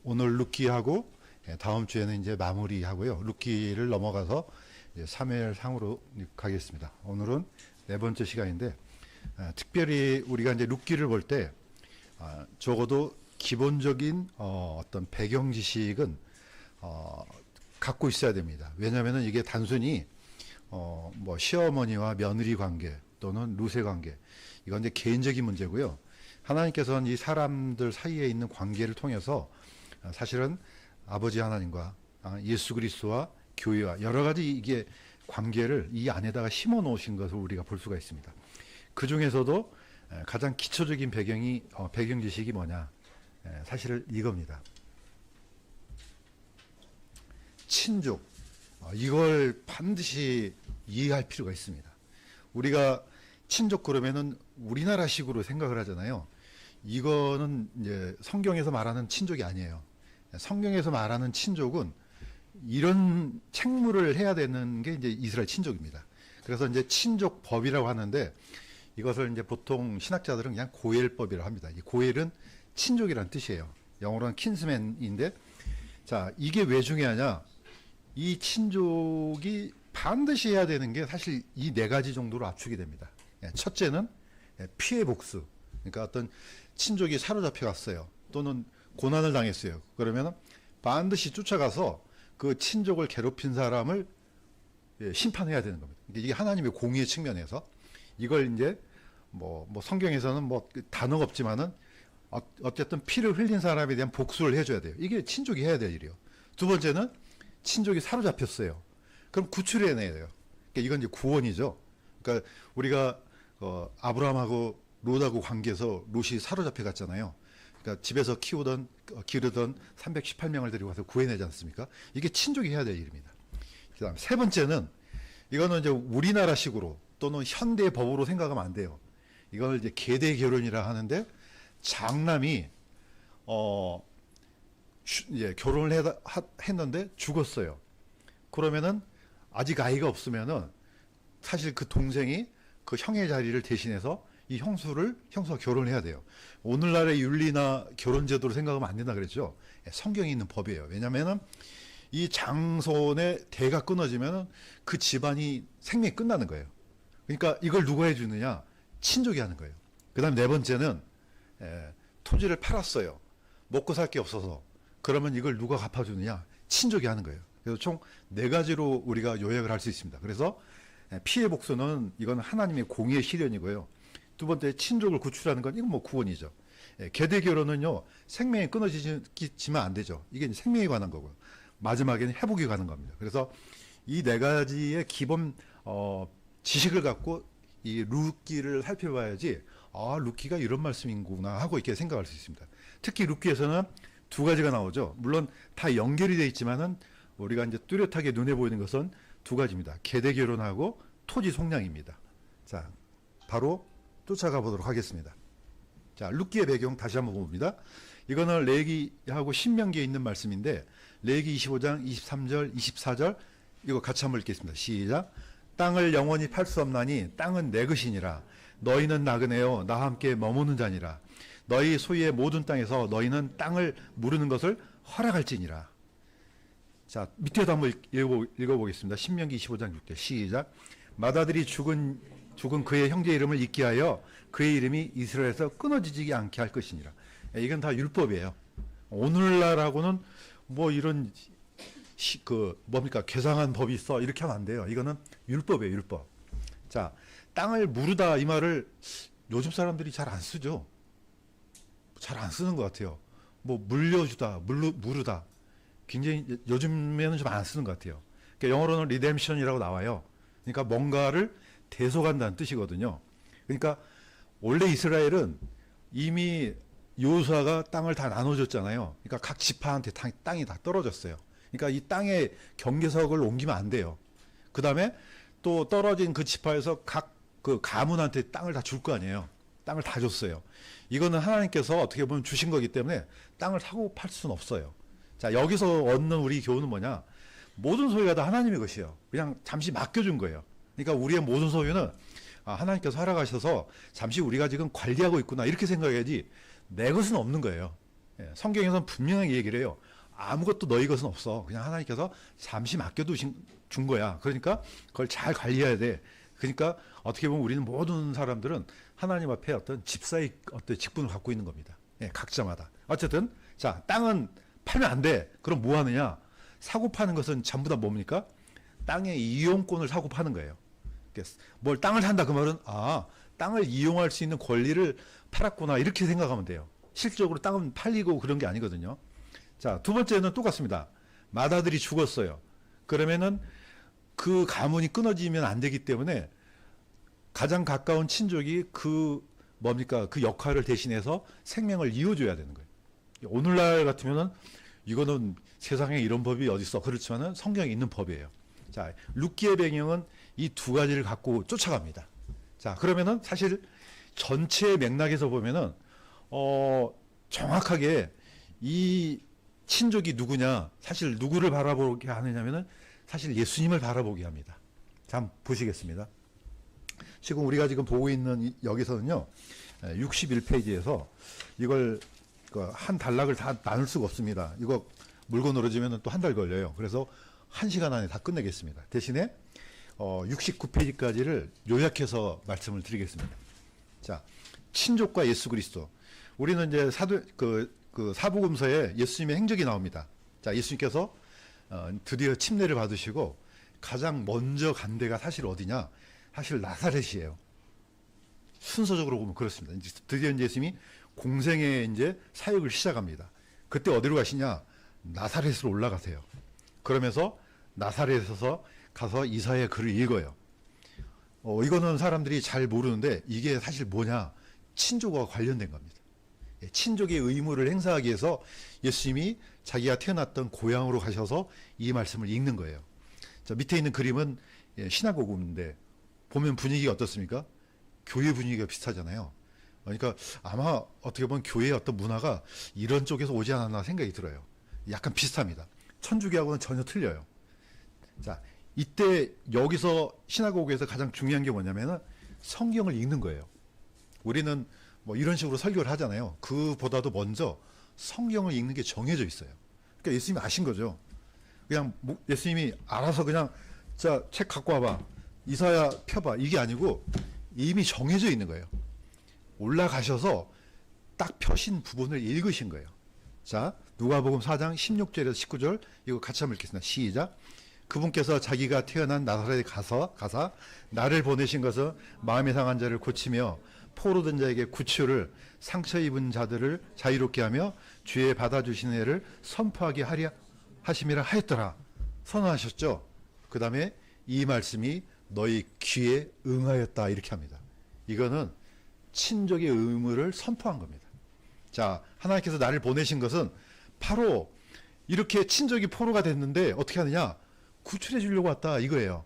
오늘 룻기하고 다음 주에는 이제 마무리하고요. 룻기를 넘어가서 이제 사무엘상으로 가겠습니다. 오늘은 네 번째 시간인데 특별히 우리가 이제 룻기를 볼 때 적어도 기본적인 어떤 배경 지식은 갖고 있어야 됩니다. 왜냐하면 이게 단순히 뭐 시어머니와 며느리 관계 또는 룻의 관계, 이건 이제 개인적인 문제고요. 하나님께서는 이 사람들 사이에 있는 관계를 통해서 사실은 아버지 하나님과 예수 그리스도와 교회와 여러 가지 이게 관계를 이 안에다가 심어 놓으신 것을 우리가 볼 수가 있습니다. 그 중에서도 가장 기초적인 배경 지식이 뭐냐? 사실 이겁니다. 친족. 이걸 반드시 이해할 필요가 있습니다. 우리가 친족 그러면은 우리나라식으로 생각을 하잖아요. 이거는 이제 성경에서 말하는 친족이 아니에요. 성경에서 말하는 친족은 이런 책무를 해야 되는 게 이제 이스라엘 친족입니다. 그래서 이제 친족법이라고 하는데 이것을 이제 보통 신학자들은 그냥 고엘법이라고 합니다. 이 고엘은 친족이라는 뜻이에요. 영어로는 킨스맨인데, 자, 이게 왜 중요하냐? 이 친족이 반드시 해야 되는 게 사실 이 네 가지 정도로 압축이 됩니다. 첫째는 피해 복수. 그러니까 어떤 친족이 사로잡혀 갔어요. 또는 고난을 당했어요. 그러면 반드시 쫓아가서 그 친족을 괴롭힌 사람을 심판해야 되는 겁니다. 이게 하나님의 공의의 측면에서 이걸 이제 뭐 성경에서는 뭐 단어가 없지만은 어쨌든 피를 흘린 사람에 대한 복수를 해줘야 돼요. 이게 친족이 해야 될 일이에요. 두 번째는 친족이 사로잡혔어요. 그럼 구출해내야 돼요. 그러니까 이건 이제 구원이죠. 그러니까 우리가 아브라함하고 롯하고 관계에서 롯이 사로잡혀 갔잖아요. 그러니까 집에서 기르던 318명을 데리고 가서 구해내지 않습니까? 이게 친족이 해야 될 일입니다. 그다음 세 번째는 이거는 이제 우리나라식으로 또는 현대 법으로 생각하면 안 돼요. 이걸 이제 계대 결혼이라 하는데 장남이 결혼을 했는데 죽었어요. 그러면은 아직 아이가 없으면은 사실 그 동생이 그 형의 자리를 대신해서 이 형수가 결혼을 해야 돼요. 오늘날의 윤리나 결혼 제도로 생각하면 안 된다 그랬죠. 성경에 있는 법이에요. 왜냐면은 이 장손의 대가 끊어지면은 그 집안이 생명이 끝나는 거예요. 그러니까 이걸 누가 해주느냐? 친족이 하는 거예요. 그 다음에 네 번째는 토지를 팔았어요. 먹고 살 게 없어서. 그러면 이걸 누가 갚아주느냐? 친족이 하는 거예요. 그래서 총 네 가지로 우리가 요약을 할 수 있습니다. 그래서 피해 복수는 이건 하나님의 공의의 실현이고요. 두 번째 친족을 구출하는 건 이건 뭐 구원이죠. 계대 결혼은요 생명이 끊어지지만 안 되죠. 이게 생명에 관한 거고요. 마지막에는 회복에 관한 겁니다. 그래서 이 네 가지의 기본 지식을 갖고 이 룻기를 살펴봐야지 룻기가 이런 말씀인구나 하고 이렇게 생각할 수 있습니다. 특히 룻기에서는 두 가지가 나오죠. 물론 다 연결이 되어 있지만은 우리가 이제 뚜렷하게 눈에 보이는 것은 두 가지입니다. 계대 결혼하고 토지 속량입니다. 자, 바로 쫓아가 보도록 하겠습니다. 자, 룻기의 배경 다시 한번 봅니다. 이거는 레위기하고 신명기에 있는 말씀인데 레위기 25장 23절 24절 이거 같이 한번 읽겠습니다. 시작. 땅을 영원히 팔 수 없나니 땅은 내 것이니라. 너희는 나그네요 나와 함께 머무는 자니라. 너희 소유의 모든 땅에서 너희는 땅을 무르는 것을 허락할지니라. 자, 밑에도 한번 읽어보겠습니다. 신명기 25장 6절 시작. 맏아들이 죽은 그의 형제 이름을 잊게 하여 그의 이름이 이스라엘에서 끊어지지 않게 할 것이니라. 이건 다 율법이에요. 오늘날하고는 뭐 이런 괴상한 법이 있어 이렇게 하면 안 돼요. 이거는 율법이에요, 율법. 자, 땅을 무르다 이 말을 요즘 사람들이 잘 안 쓰죠. 잘 안 쓰는 것 같아요. 뭐 물려주다, 무르다. 굉장히 요즘에는 좀 안 쓰는 것 같아요. 그러니까 영어로는 리뎀션이라고 나와요. 그러니까 뭔가를 대속한다는 뜻이거든요. 그러니까 원래 이스라엘은 이미 여호수아가 땅을 다 나눠줬잖아요. 그러니까 각 지파한테 땅이 다 떨어졌어요. 그러니까 이 땅의 경계석을 옮기면 안 돼요. 그 다음에 또 떨어진 그 지파에서 각 그 가문한테 땅을 다 줄 거 아니에요. 땅을 다 줬어요. 이거는 하나님께서 어떻게 보면 주신 거기 때문에 땅을 사고 팔 수는 없어요. 자, 여기서 얻는 우리 교훈은 뭐냐? 모든 소유가 다 하나님의 것이에요. 그냥 잠시 맡겨준 거예요. 그러니까 우리의 모든 소유는 하나님께서 허락하셔서 잠시 우리가 지금 관리하고 있구나 이렇게 생각해야지 내 것은 없는 거예요. 성경에서는 분명하게 얘기를 해요. 아무것도 너희 것은 없어. 그냥 하나님께서 잠시 맡겨두신 준 거야. 그러니까 그걸 잘 관리해야 돼. 그러니까 어떻게 보면 우리는 모든 사람들은 하나님 앞에 어떤 집사의 어떤 직분을 갖고 있는 겁니다. 각자마다. 어쨌든 자, 땅은 팔면 안 돼. 그럼 뭐 하느냐? 사고 파는 것은 전부 다 뭡니까? 땅의 이용권을 사고 파는 거예요. 뭘 땅을 산다 그 말은 땅을 이용할 수 있는 권리를 팔았구나 이렇게 생각하면 돼요. 실질적으로 땅은 팔리고 그런 게 아니거든요. 자, 두 번째는 똑같습니다. 맏아들이 죽었어요. 그러면은 그 가문이 끊어지면 안 되기 때문에 가장 가까운 친족이 그 역할을 대신해서 생명을 이어줘야 되는 거예요. 오늘날 같으면은 이거는 세상에 이런 법이 어디 있어? 그렇지만은 성경에 있는 법이에요. 자, 룻기의 배경은 이 두 가지를 갖고 쫓아갑니다. 자, 그러면은 사실 전체 맥락에서 보면은 정확하게 이 친족이 누구냐, 사실 누구를 바라보게 하느냐면은 사실 예수님을 바라보게 합니다. 자, 한번 보시겠습니다. 지금 우리가 지금 보고 있는 여기서는요, 61페이지에서 이걸 한 단락을 다 나눌 수가 없습니다. 이거 물건으로 지면 또 한 달 걸려요. 그래서 1시간 안에 다 끝내겠습니다. 대신에 69페이지까지를 요약해서 말씀을 드리겠습니다. 자, 친족과 예수 그리스도. 우리는 이제 사복음서에 예수님의 행적이 나옵니다. 자, 예수님께서 드디어 침례를 받으시고 가장 먼저 간 데가 사실 어디냐? 사실 나사렛이에요. 순서적으로 보면 그렇습니다. 이제 드디어 예수님이 공생의 이제 사역을 시작합니다. 그때 어디로 가시냐? 나사렛으로 올라가세요. 그러면서 나사렛에서 가서 이사야의 글을 읽어요. 이거는 사람들이 잘 모르는데 이게 사실 뭐냐? 친족과 관련된 겁니다. 친족의 의무를 행사하기 위해서 예수님이 자기가 태어났던 고향으로 가셔서 이 말씀을 읽는 거예요. 자, 밑에 있는 그림은 시나고그인데 보면 분위기가 어떻습니까? 교회 분위기가 비슷하잖아요. 그러니까 아마 어떻게 보면 교회의 어떤 문화가 이런 쪽에서 오지 않았나 생각이 들어요. 약간 비슷합니다. 천주교하고는 전혀 틀려요. 자, 이때 여기서 시나고그에서 가장 중요한 게 뭐냐면은 성경을 읽는 거예요. 우리는 뭐 이런 식으로 설교를 하잖아요. 그보다도 먼저 성경을 읽는 게 정해져 있어요. 그러니까 예수님이 아신 거죠. 그냥 예수님이 알아서 그냥 자, 책 갖고 와봐. 이사야 펴봐. 이게 아니고 이미 정해져 있는 거예요. 올라가셔서 딱 펴신 부분을 읽으신 거예요. 자, 누가복음 4장 16절에서 19절 이거 같이 한번 읽겠습니다. 시작. 그분께서 자기가 태어난 나사렛에 가사 나를 보내신 것은 마음에 상한 자를 고치며 포로된 자에게 구출을, 상처 입은 자들을 자유롭게 하며 주의 받아주신 애를 선포하게 하려 하심이라 하였더라. 선언하셨죠. 그 다음에 이 말씀이 너희 귀에 응하였다 이렇게 합니다. 이거는 친족의 의무를 선포한 겁니다. 자, 하나님께서 나를 보내신 것은 바로 이렇게 친족이 포로가 됐는데 어떻게 하느냐? 구출해 주려고 왔다 이거예요.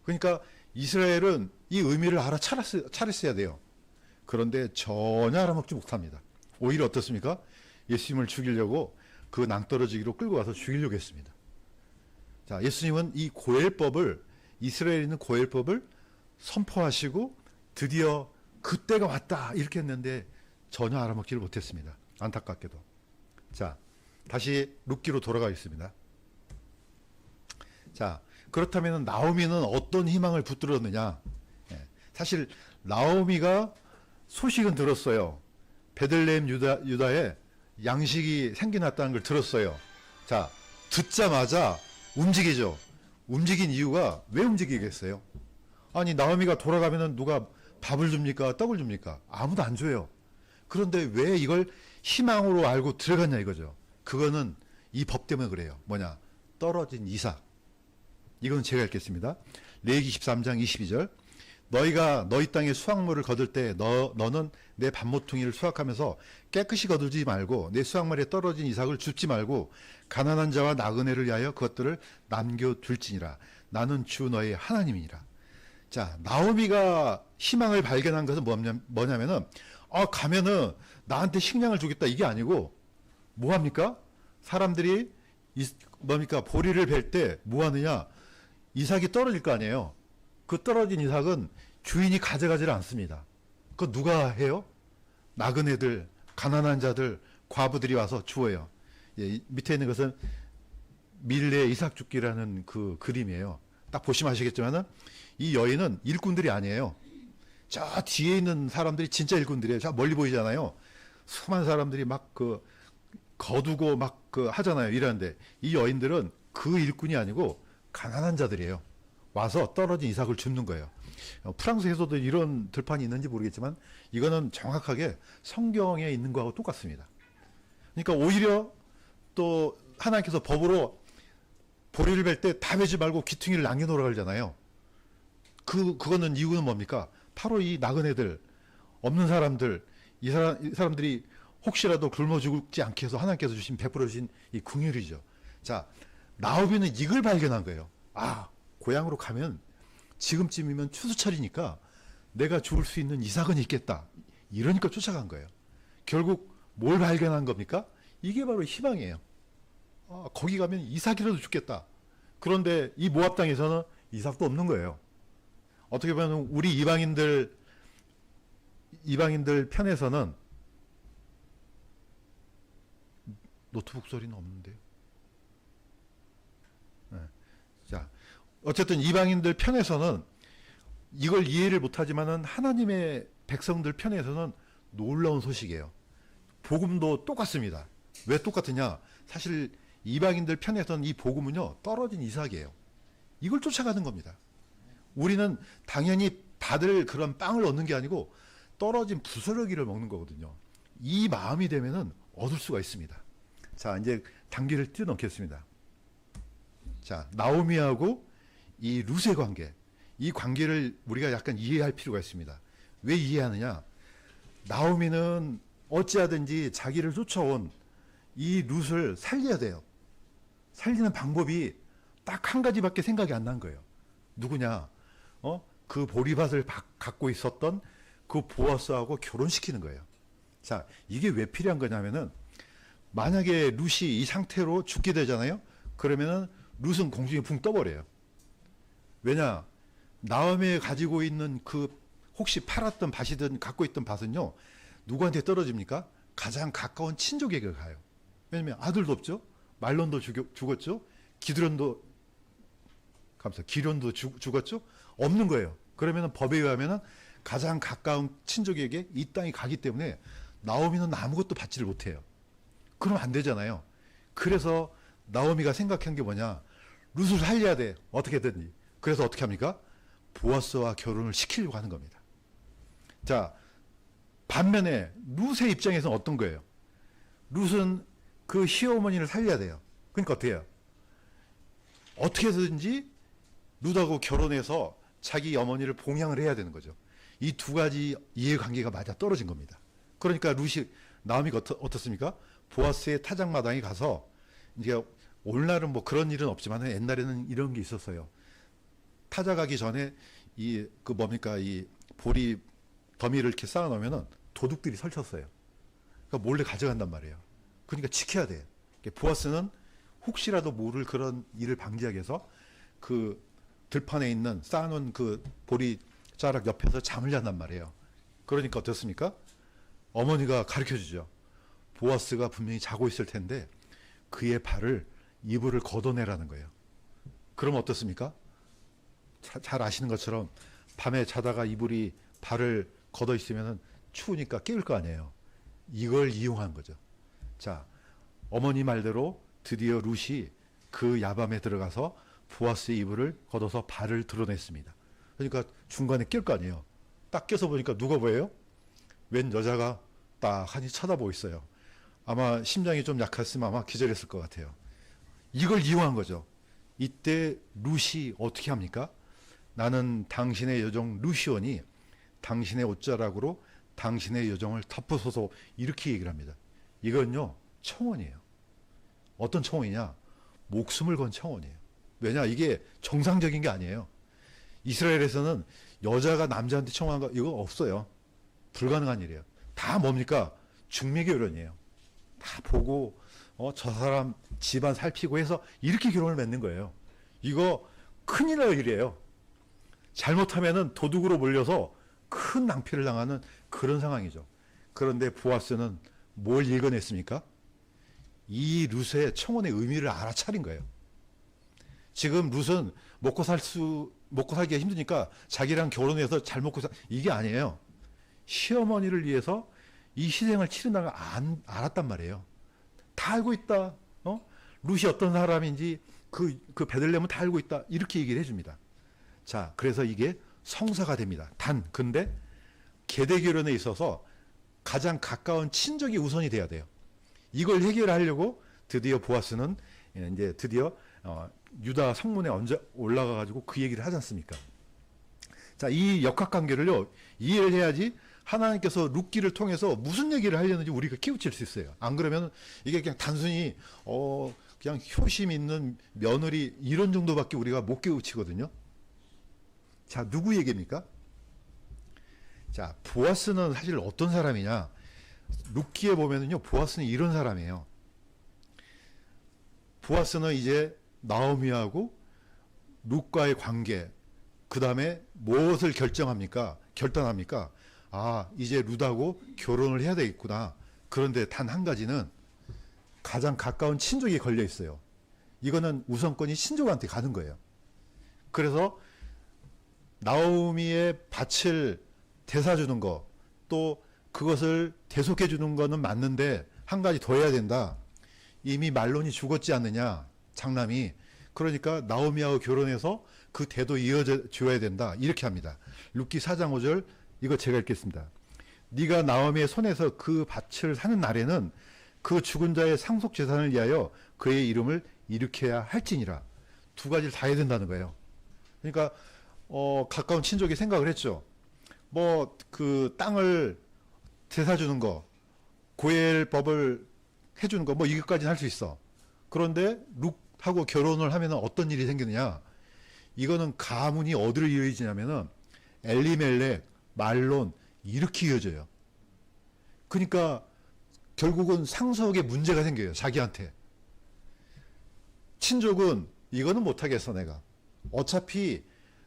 그러니까 이스라엘은 이 의미를 알아차렸어야 돼요. 그런데 전혀 알아먹지 못합니다. 오히려 어떻습니까? 예수님을 죽이려고 그 낭떠러지기로 끌고 와서 죽이려고 했습니다. 자, 예수님은 이 고엘법을, 이스라엘에 있는 고엘법을 선포하시고 드디어 그때가 왔다 이렇게 했는데 전혀 알아먹지를 못했습니다. 안타깝게도. 자, 다시 룻기로 돌아가겠습니다. 자, 그렇다면 나오미는 어떤 희망을 붙들었느냐? 사실 나오미가 소식은 들었어요. 베들레헴 유다에 양식이 생겨났다는 걸 들었어요. 자, 듣자마자 움직이죠. 움직인 이유가 왜 움직이겠어요? 아니, 나오미가 돌아가면은 누가 밥을 줍니까? 떡을 줍니까? 아무도 안 줘요. 그런데 왜 이걸 희망으로 알고 들어갔냐 이거죠. 그거는 이 법 때문에 그래요. 뭐냐? 떨어진 이삭. 이건 제가 읽겠습니다. 레위기 13장 22절. 너희가 너희 땅에 수확물을 거둘 때 너는 내 밭모퉁이를 수확하면서 깨끗이 거두지 말고 내 수확물에 떨어진 이삭을 줍지 말고 가난한 자와 나그네를 위하여 그것들을 남겨둘지니라. 나는 주 너의 하나님이니라. 자, 나오미가 희망을 발견한 것은 뭐냐면은 가면은 나한테 식량을 주겠다 이게 아니고 뭐합니까? 사람들이 보리를 벨 때 뭐하느냐? 이삭이 떨어질 거 아니에요. 그 떨어진 이삭은 주인이 가져가지를 않습니다. 그거 누가 해요? 나그네들, 가난한 자들, 과부들이 와서 주어요. 예, 밑에 있는 것은 밀레 이삭 죽기라는 그 그림이에요. 딱 보시면 아시겠지만은 이 여인은 일꾼들이 아니에요. 저 뒤에 있는 사람들이 진짜 일꾼들이에요. 저 멀리 보이잖아요. 수많은 사람들이 막 그 거두고 막 그 하잖아요. 이러는데 이 여인들은 그 일꾼이 아니고 가난한 자들이에요. 와서 떨어진 이삭을 줍는 거예요. 프랑스에서도 이런 들판이 있는지 모르겠지만 이거는 정확하게 성경에 있는 거하고 똑같습니다. 그러니까 오히려 또 하나님께서 법으로 보리를 벨 때 다 베지 말고 귀퉁이를 남겨놓으라 그러잖아요. 그거는 이유는 뭡니까? 바로 이 나그네들, 없는 사람들, 이 사람들이 혹시라도 굶어 죽지 않게 해서 하나님께서 베풀어 주신 이 긍휼이죠. 자, 나오미는 이걸 발견한 거예요. 아, 고향으로 가면 지금쯤이면 추수철이니까 내가 죽을 수 있는 이삭은 있겠다. 이러니까 쫓아간 거예요. 결국 뭘 발견한 겁니까? 이게 바로 희망이에요. 아, 거기 가면 이삭이라도 죽겠다. 그런데 이 모압 땅에서는 이삭도 없는 거예요. 어떻게 보면 우리 이방인들 편에서는 노트북 소리는 없는데요. 네. 자, 어쨌든 이방인들 편에서는 이걸 이해를 못하지만은 하나님의 백성들 편에서는 놀라운 소식이에요. 복음도 똑같습니다. 왜 똑같으냐? 사실 이방인들 편에서는 이 복음은요, 떨어진 이삭이에요. 이걸 쫓아가는 겁니다. 우리는 당연히 받을 그런 빵을 얻는 게 아니고 떨어진 부스러기를 먹는 거거든요. 이 마음이 되면은 얻을 수가 있습니다. 자, 이제 단계를 뛰어넘겠습니다. 자, 나오미하고 이 룻의 관계, 이 관계를 우리가 약간 이해할 필요가 있습니다. 왜 이해하느냐? 나오미는 어찌하든지 자기를 쫓아온 이 룻을 살려야 돼요. 살리는 방법이 딱 한 가지밖에 생각이 안 난 거예요. 누구냐? 그 보리밭을 갖고 있었던 그 보아스하고 결혼시키는 거예요. 자, 이게 왜 필요한 거냐면은 만약에 룻이 이 상태로 죽게 되잖아요. 그러면은 룻은 공중에 붕 떠버려요. 왜냐? 나오미가 가지고 있는 그 혹시 팔았던 밭이든 갖고 있던 밭은요, 누구한테 떨어집니까? 가장 가까운 친족에게 가요. 왜냐면 아들도 없죠. 말론도 죽었죠. 기드론도 죽었죠. 없는 거예요. 그러면 법에 의하면 가장 가까운 친족에게 이 땅이 가기 때문에 나오미는 아무것도 받지를 못해요. 그럼 안 되잖아요. 그래서 나오미가 생각한 게 뭐냐? 룻을 살려야 돼. 어떻게든지. 그래서 어떻게 합니까? 보아스와 결혼을 시키려고 하는 겁니다. 자, 반면에 룻의 입장에서는 어떤 거예요? 룻은 그 시어머니를 살려야 돼요. 그러니까 어떻게 해요? 어떻게든지 룻하고 결혼해서 자기 어머니를 봉양을 해야 되는 거죠. 이 두 가지 이해관계가 맞아 떨어진 겁니다. 그러니까 나오미가 어떻습니까? 보아스의 타작마당에 가서, 이제 오늘날은 뭐 그런 일은 없지만 옛날에는 이런 게 있었어요. 타작하기 전에 이 보리 더미를 이렇게 쌓아놓으면은 도둑들이 설쳤어요. 그러니까 몰래 가져간단 말이에요. 그러니까 지켜야 돼. 보아스는 혹시라도 모를 그런 일을 방지하기 위해서 그 들판에 있는 쌓아놓은 그 보리 자락 옆에서 잠을 잔단 말이에요. 그러니까 어떻습니까? 어머니가 가르쳐 주죠. 보아스가 분명히 자고 있을 텐데 그의 발을, 이불을 걷어내라는 거예요. 그럼 어떻습니까? 잘 아시는 것처럼 밤에 자다가 이불이 발을 걷어 있으면 추우니까 깨울 거 아니에요. 이걸 이용한 거죠. 자, 어머니 말대로 드디어 룻이 그 야밤에 들어가서 보아스의 이불을 걷어서 발을 드러냈습니다. 그러니까 중간에 깰 거 아니에요. 딱 껴서 보니까 누가 보여요? 웬 여자가 딱 하니 쳐다보고 있어요. 아마 심장이 좀 약했으면 아마 기절했을 것 같아요. 이걸 이용한 거죠. 이때 룻이 어떻게 합니까? 나는 당신의 여종 룻이오니 당신의 옷자락으로 당신의 여종을 덮으소서, 이렇게 얘기를 합니다. 이건요, 청혼이에요. 어떤 청혼이냐? 목숨을 건 청혼이에요. 왜냐? 이게 정상적인 게 아니에요. 이스라엘에서는 여자가 남자한테 청혼한 거 이거 없어요. 불가능한 일이에요. 다 뭡니까? 중매결혼이에요. 다 보고 저 사람 집안 살피고 해서 이렇게 결혼을 맺는 거예요. 이거 큰일 날 일이에요. 잘못하면은 도둑으로 몰려서 큰 낭패를 당하는 그런 상황이죠. 그런데 보아스는 뭘 읽어냈습니까? 이 룻의 청혼의 의미를 알아차린 거예요. 지금 룻은 먹고 살기가 힘드니까 자기랑 결혼해서 잘 먹고 이게 아니에요. 시어머니를 위해서 이 희생을 치른다는 걸 알았단 말이에요. 다 알고 있다. 룻이 어떤 사람인지 그 베들레헴은 다 알고 있다. 이렇게 얘기를 해줍니다. 자, 그래서 이게 성사가 됩니다. 근데 계대 결혼에 있어서 가장 가까운 친족이 우선이 돼야 돼요. 이걸 해결하려고 드디어 보아스는 이제 드디어 유다 성문에 올라가 가지고 그 얘기를 하지 않습니까? 자, 이 역학관계를요 이해를 해야지 하나님께서 룻기를 통해서 무슨 얘기를 하려는지 우리가 깨우칠 수 있어요. 안 그러면 이게 그냥 단순히 그냥 효심 있는 며느리 이런 정도밖에 우리가 못 깨우치거든요. 자, 누구 얘기입니까? 자, 보아스는 사실 어떤 사람이냐? 룻기에 보면은요, 보아스는 이런 사람이에요. 보아스는 이제 나오미하고 룻과의 관계, 그 다음에 무엇을 결단합니까? 아, 이제 룻하고 결혼을 해야 되겠구나. 그런데 단 한 가지는 가장 가까운 친족이 걸려 있어요. 이거는 우선권이 친족한테 가는 거예요. 그래서 나오미의 밭을 대사 주는 거, 또 그것을 대속해 주는 거는 맞는데 한 가지 더 해야 된다. 이미 말론이 죽었지 않느냐, 장남이. 그러니까 나오미하고 결혼해서 그 대도 이어줘야 된다. 이렇게 합니다. 룻기 4장 5절 이거 제가 읽겠습니다. 네가 나오미의 손에서 그 밭을 사는 날에는 그 죽은 자의 상속 재산을 위하여 그의 이름을 일으켜야 할지니라. 두 가지를 다 해야 된다는 거예요. 그러니까 가까운 친족이 생각을 했죠. 뭐 그 땅을 대사 주는 거, 고엘법을 해주는 거, 뭐 이것까지는 할 수 있어. 그런데 룻하고 결혼을 하면 어떤 일이 생기느냐? 이거는 가문이 어디로 이어지냐면은 엘리멜렉, 말론 이렇게 이어져요. 그러니까 결국은 상속에 문제가 생겨요. 자기한테. 친족은 이거는 못하겠어 내가. 어차피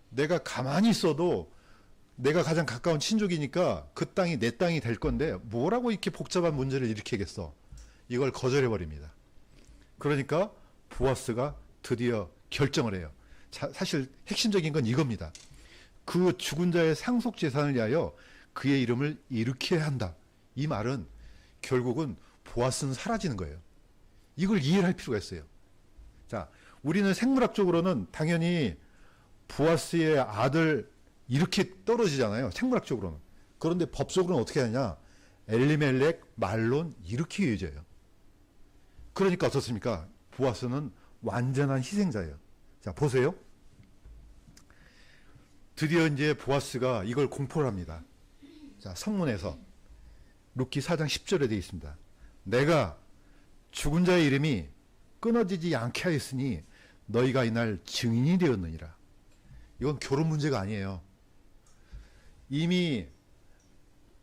내가 가만히 있어도 내가 가장 가까운 친족이니까 그 땅이 내 땅이 될 건데 뭐라고 이렇게 복잡한 문제를 일으키겠어. 이걸 거절해버립니다. 그러니까 보아스가 드디어 결정을 해요. 사실 핵심적인 건 이겁니다. 그 죽은 자의 상속 재산을 위하여 그의 이름을 일으켜야 한다. 이 말은 결국은 보아스는 사라지는 거예요. 이걸 이해를 할 필요가 있어요. 자, 우리는 생물학적으로는 당연히 보아스의 아들 이렇게 떨어지잖아요. 생물학적으로는. 그런데 법적으로는 어떻게 하냐? 엘리멜렉, 말론 이렇게 이어져요. 그러니까 어떻습니까? 보아스는 완전한 희생자예요. 자, 보세요. 드디어 이제 보아스가 이걸 공포를 합니다. 자, 성문에서 룻기 4장 10절에 되어 있습니다. 내가 죽은 자의 이름이 끊어지지 않게 하였으니 너희가 이날 증인이 되었느니라. 이건 결혼 문제가 아니에요. 이미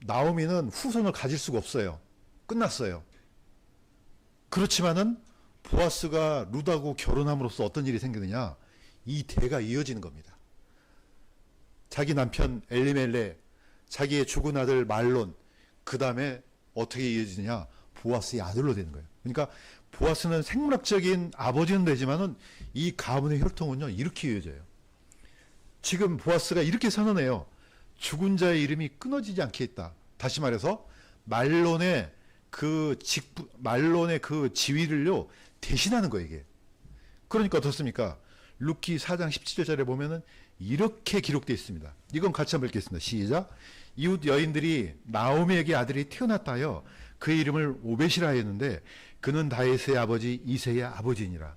나오미는 후손을 가질 수가 없어요. 끝났어요. 그렇지만은 보아스가 룻하고 결혼함으로써 어떤 일이 생기느냐? 이 대가 이어지는 겁니다. 자기 남편 엘리멜렉, 자기의 죽은 아들 말론, 그 다음에 어떻게 이어지느냐? 보아스의 아들로 되는 거예요. 그러니까 보아스는 생물학적인 아버지는 되지만은 이 가문의 혈통은요 이렇게 이어져요. 지금 보아스가 이렇게 선언해요. 죽은 자의 이름이 끊어지지 않게 했다. 다시 말해서 말론의 그 지위를요 대신하는 거예요 이게. 그러니까 어떻습니까? 룻기 4장 17절에 보면은 이렇게 기록되어 있습니다. 이건 같이 한번 읽겠습니다. 시작. 이웃 여인들이 나오미에게 아들이 태어났다 하여 그의 이름을 오벳이라 하였는데 그는 다윗의 아버지 이새의 아버지니라.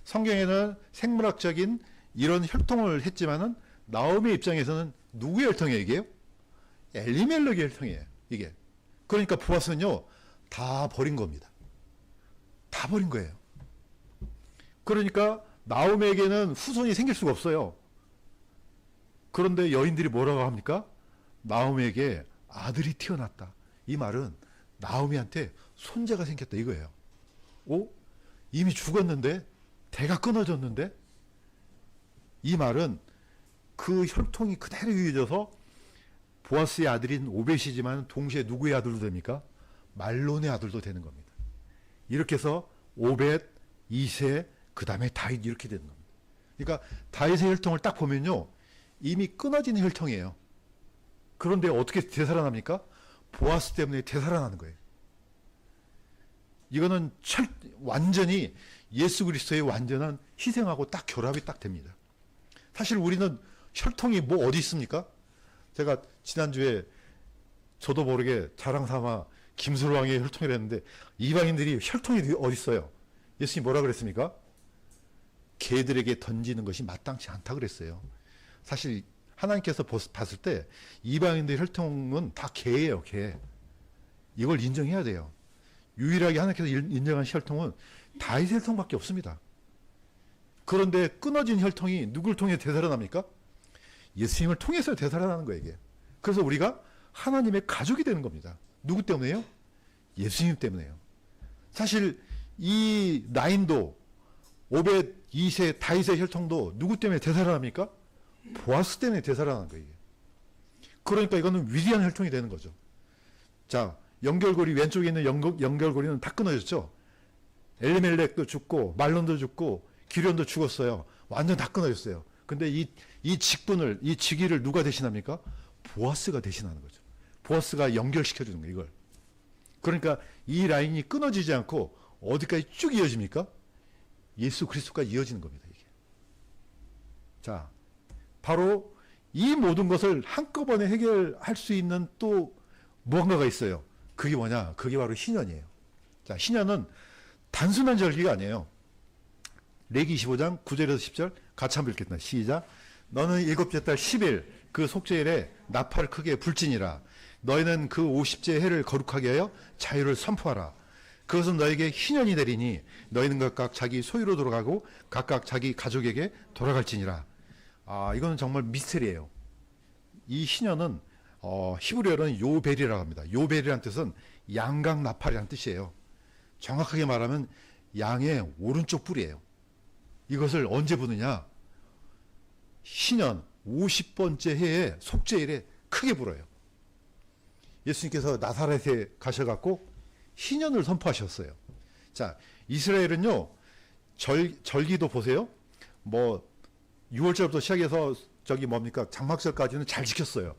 성경에는 생물학적인 이런 혈통을 했지만은 나오미 입장에서는 누구의 혈통이에요 이게요? 엘리멜렉의 혈통이에요 이게. 그러니까 보아스는요 다 버린 겁니다. 다 버린 거예요. 그러니까 나오미에게는 후손이 생길 수가 없어요. 그런데 여인들이 뭐라고 합니까? 나오미에게 아들이 태어났다. 이 말은 나오미한테 손자가 생겼다 이거예요. 이미 죽었는데 대가 끊어졌는데 이 말은 그 혈통이 그대로 이어져서 보아스의 아들인 오벳이지만 동시에 누구의 아들도 됩니까? 말론의 아들도 되는 겁니다. 이렇게 해서 오벳, 이세, 그 다음에 다윗 이렇게 되는 겁니다. 그러니까 다윗의 혈통을 딱 보면요, 이미 끊어진 혈통이에요. 그런데 어떻게 되살아납니까? 보아스 때문에 되살아나는 거예요. 이거는 완전히 예수 그리스도의 완전한 희생하고 딱 결합이 딱 됩니다. 사실 우리는 혈통이 뭐 어디 있습니까? 제가 지난주에 저도 모르게 자랑 삼아 김술왕의 혈통이라 했는데, 이방인들이 혈통이 어디 있어요? 예수님이 뭐라 그랬습니까? 개들에게 던지는 것이 마땅치 않다 그랬어요. 사실 하나님께서 봤을 때 이방인들의 혈통은 다 개예요, 개. 이걸 인정해야 돼요. 유일하게 하나님께서 인정한 혈통은 다윗의 혈통밖에 없습니다. 그런데 끊어진 혈통이 누굴 통해 되살아납니까? 예수님을 통해서 되살아나는 거예요, 이게. 그래서 우리가 하나님의 가족이 되는 겁니다. 누구 때문에요? 예수님 때문에요. 사실 이 라인도 오벳, 이세, 다윗의 혈통도 누구 때문에 되살아납니까? 보아스 때문에 되살아나는 거예요, 이게. 그러니까 이거는 위대한 혈통이 되는 거죠. 자, 연결고리, 왼쪽에 있는 연결고리는 다 끊어졌죠. 엘리멜렉도 죽고 말론도 죽고 기련도 죽었어요. 완전 다 끊어졌어요. 근데 이 직분을, 이 직위를 누가 대신합니까? 보아스가 대신하는 거죠. 보아스가 연결시켜주는 거예요, 이걸. 그러니까 이 라인이 끊어지지 않고 어디까지 쭉 이어집니까? 예수 그리스도까지 이어지는 겁니다, 이게. 자, 바로 이 모든 것을 한꺼번에 해결할 수 있는 또 무언가가 있어요. 그게 뭐냐? 그게 바로 희년이에요. 자, 희년은 단순한 절기가 아니에요. 레기 25장 9절에서 10절 같이 한번 읽겠습니다. 시작. 너는 일곱째 달 10일 그 속죄일에 나팔을 크게 불지니라. 너희는 그 50째 해를 거룩하게 하여 자유를 선포하라. 그것은 너에게 희년이 되리니 너희는 각각 자기 소유로 돌아가고 각각 자기 가족에게 돌아갈지니라. 아, 이거는 정말 미스터리예요. 이 희년은 히브리어로는 요벨이라고 합니다. 요벨이라는 뜻은 양각 나팔이라는 뜻이에요. 정확하게 말하면 양의 오른쪽 뿔이에요. 이것을 언제 부느냐? 희년 50번째 해에 속죄일에 크게 불어요. 예수님께서 나사렛에 가셔갖고 희년을 선포하셨어요. 자, 이스라엘은요, 절기도 보세요. 뭐 6월절부터 시작해서 저기 뭡니까? 장막절까지는 잘 지켰어요.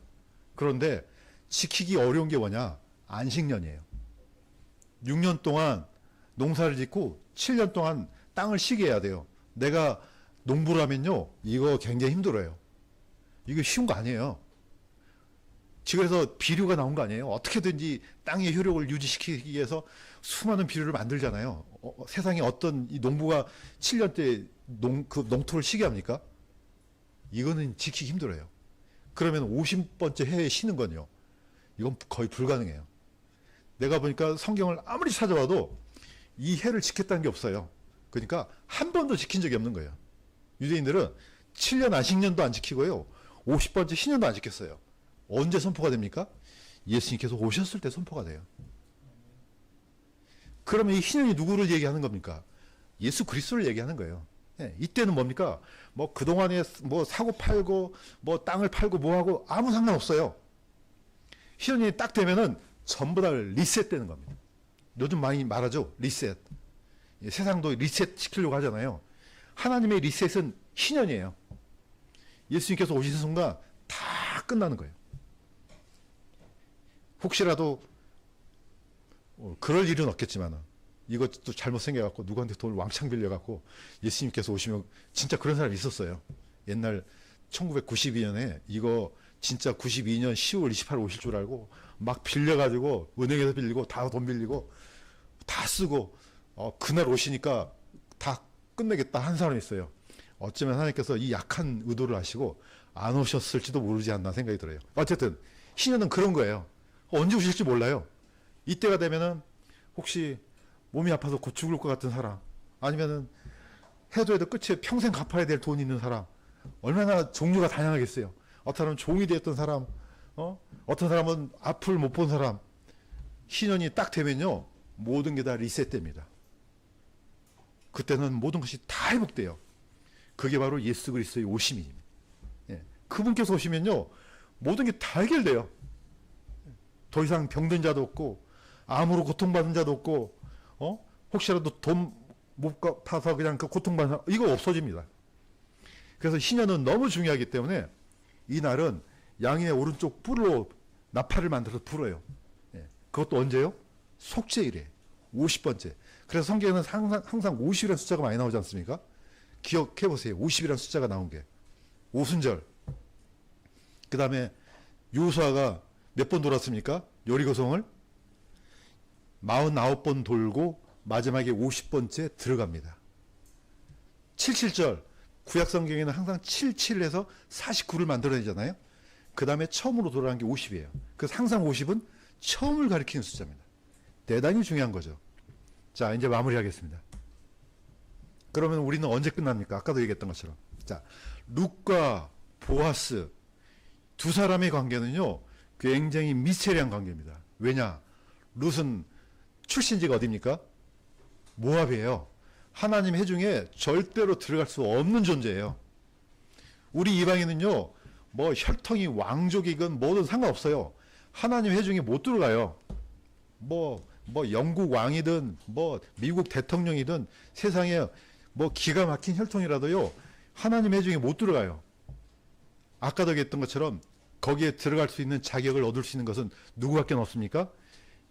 그런데 지키기 어려운 게 뭐냐? 안식년이에요. 6년 동안 농사를 짓고 7년 동안 땅을 쉬게 해야 돼요. 내가 농부를 하면요, 이거 굉장히 힘들어요. 이거 쉬운 거 아니에요. 그래서 비료가 나온 거 아니에요. 어떻게든지 땅의 효력을 유지시키기 위해서 수많은 비료를 만들잖아요. 세상에 어떤 이 농부가 7년 때 그 농토를 쉬게 합니까? 이거는 지키기 힘들어요. 그러면 50번째 해에 쉬는 건요, 이건 거의 불가능해요. 내가 보니까 성경을 아무리 찾아봐도 이 해를 지켰다는 게 없어요. 그러니까 한 번도 지킨 적이 없는 거예요. 유대인들은 7년 안식년도 안 지키고요, 50번째 희년도 안 지켰어요. 언제 선포가 됩니까? 예수님께서 오셨을 때 선포가 돼요. 그러면 이 희년이 누구를 얘기하는 겁니까? 예수 그리스도를 얘기하는 거예요. 예, 이때는 뭡니까? 뭐 그동안에 뭐 사고 팔고 뭐 땅을 팔고 뭐하고 아무 상관없어요. 희년이 딱 되면은 전부 다 리셋되는 겁니다. 요즘 많이 말하죠, 리셋. 예, 세상도 리셋 시키려고 하잖아요. 하나님의 리셋은 희년이에요. 예수님께서 오시는 순간 다 끝나는 거예요. 혹시라도 그럴 일은 없겠지만 이것도 잘못 생겨갖고 누구한테 돈을 왕창 빌려갖고 예수님께서 오시면, 진짜 그런 사람이 있었어요. 옛날 1992년에 이거 진짜 92년 10월 28일 오실 줄 알고 막 빌려가지고 은행에서 빌리고 다 돈 빌리고 다 쓰고 그날 오시니까 다 끝내겠다 한 사람이 있어요. 어쩌면 하나님께서 이 약한 의도를 아시고 안 오셨을지도 모르지 않나 생각이 들어요. 어쨌든 희년은 그런 거예요. 언제 오실지 몰라요. 이때가 되면은 혹시 몸이 아파서 곧 죽을 것 같은 사람, 아니면은 해도 끝에 평생 갚아야 될 돈이 있는 사람, 얼마나 종류가 다양하겠어요. 어떤 사람은 종이 되었던 사람, 어떤 사람은 앞을 못 본 사람. 희년이 딱 되면요, 모든 게 다 리셋됩니다. 그때는 모든 것이 다 회복돼요. 그게 바로 예수 그리스도의 오심입니다. 예. 그분께서 오시면요, 모든 게 다 해결돼요. 더 이상 병든 자도 없고, 암으로 고통받는 자도 없고, 혹시라도 돈 못 갚아서 그냥 그 고통받는 사람, 이거 없어집니다. 그래서 희년은 너무 중요하기 때문에 이 날은 양의 오른쪽 뿔로 나팔을 만들어서 불어요. 예. 그것도 언제요? 속죄일에 50번째. 그래서 성경에는 항상 50이라는 숫자가 많이 나오지 않습니까? 기억해 보세요. 50이라는 숫자가 나온 게. 오순절. 그 다음에 요수아가 몇 번 돌았습니까? 여리고성을 49번 돌고 마지막에 50번째 들어갑니다. 77절. 구약성경에는 항상 77에서 49를 만들어내잖아요. 그 다음에 처음으로 돌아간 게 50이에요. 그래서 항상 50은 처음을 가리키는 숫자입니다. 대단히 중요한 거죠. 자, 이제 마무리하겠습니다. 그러면 우리는 언제 끝납니까? 아까도 얘기했던 것처럼. 자, 룻과 보아스 두 사람의 관계는요, 굉장히 미스테리한 관계입니다. 왜냐? 룻은 출신지가 어디입니까? 모압이에요. 하나님 회중에 절대로 들어갈 수 없는 존재예요. 우리 이방인은요, 뭐 혈통이 왕족이건 뭐든 상관없어요. 하나님 회중에 못 들어가요. 뭐 영국 왕이든 뭐 미국 대통령이든 세상에 뭐 기가 막힌 혈통이라도요, 하나님 회중에 못 들어가요. 아까도 얘기했던 것처럼 거기에 들어갈 수 있는 자격을 얻을 수 있는 것은 누구밖에 없습니까?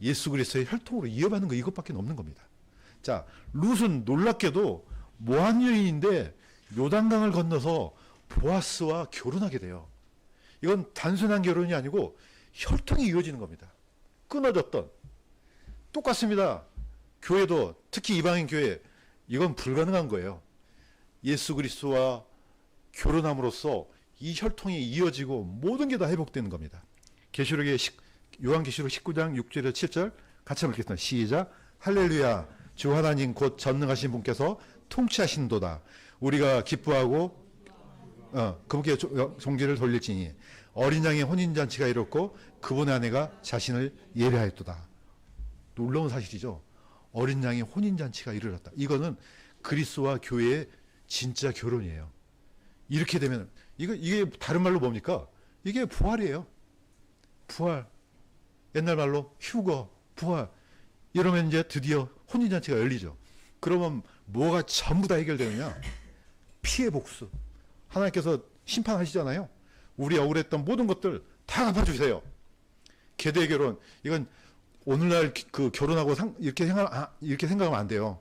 예수 그리스도의 혈통으로 이어받는 거, 이것밖에 없는 겁니다. 자, 룻은 놀랍게도 모한 여인인데 요단강을 건너서 보아스와 결혼하게 돼요. 이건 단순한 결혼이 아니고 혈통이 이어지는 겁니다. 끊어졌던. 똑같습니다. 교회도, 특히 이방인 교회, 이건 불가능한 거예요. 예수 그리스도와 결혼함으로써 이 혈통이 이어지고 모든 게 다 회복되는 겁니다. 요한계시록 19장 6절에서 7절 같이 읽겠습니다. 시작. 할렐루야. 주 하나님 곧 전능하신 분께서 통치하신도다. 우리가 기뻐하고 그분께 종기를 돌릴지니 어린 양의 혼인잔치가 이뤘고 그분의 아내가 자신을 예배하였도다. 놀라운 사실이죠. 어린 양의 혼인잔치가 이르렀다. 이거는 그리스도와 교회의 진짜 결혼이에요. 이렇게 되면 이게 다른 말로 뭡니까? 이게 부활이에요. 부활. 옛날 말로 휴거, 부활. 이러면 이제 드디어 혼인잔치가 열리죠. 그러면 뭐가 전부 다 해결되느냐? 피해 복수. 하나님께서 심판하시잖아요. 우리 억울했던 모든 것들 다 갚아주세요. 계대 결혼. 이건 오늘날 그 결혼하고 이렇게 생각하면 안 돼요.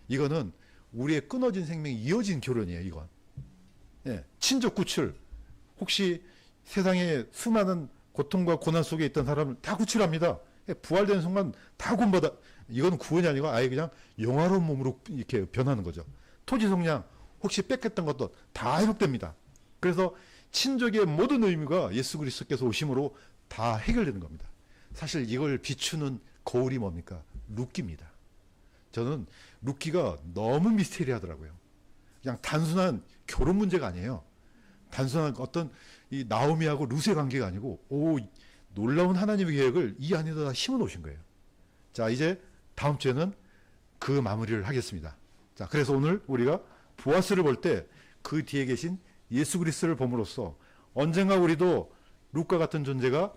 이거는 우리의 끊어진 생명이 이어진 결혼이에요. 이건. 예, 친족 구출. 혹시 세상에 수많은 고통과 고난 속에 있던 사람을 다 구출합니다. 부활되는 순간 다 구원받아. 이건 구원이 아니고 아예 그냥 영화로운 몸으로 이렇게 변하는 거죠. 토지 속량 혹시 뺏겼던 것도 다 회복됩니다. 그래서 친족의 모든 의미가 예수 그리스도께서 오심으로 다 해결되는 겁니다. 사실 이걸 비추는 거울이 뭡니까? 룻기입니다. 저는 룻기가 너무 미스테리하더라고요. 그냥 단순한 결혼 문제가 아니에요. 단순한 어떤 이 나오미하고 룻의 관계가 아니고 놀라운 하나님의 계획을 이 안에다 다 심어 놓으신 거예요. 자, 이제 다음 주에는 그 마무리를 하겠습니다. 자, 그래서 오늘 우리가 보아스를 볼 때 그 뒤에 계신 예수 그리스도를 봄으로써 언젠가 우리도 룻과 같은 존재가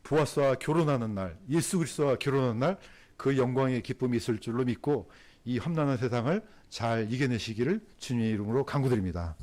보아스와 결혼하는 날, 예수 그리스도와 결혼하는 날 그 영광의 기쁨이 있을 줄로 믿고 이 험난한 세상을 잘 이겨내시기를 주님의 이름으로 간구드립니다.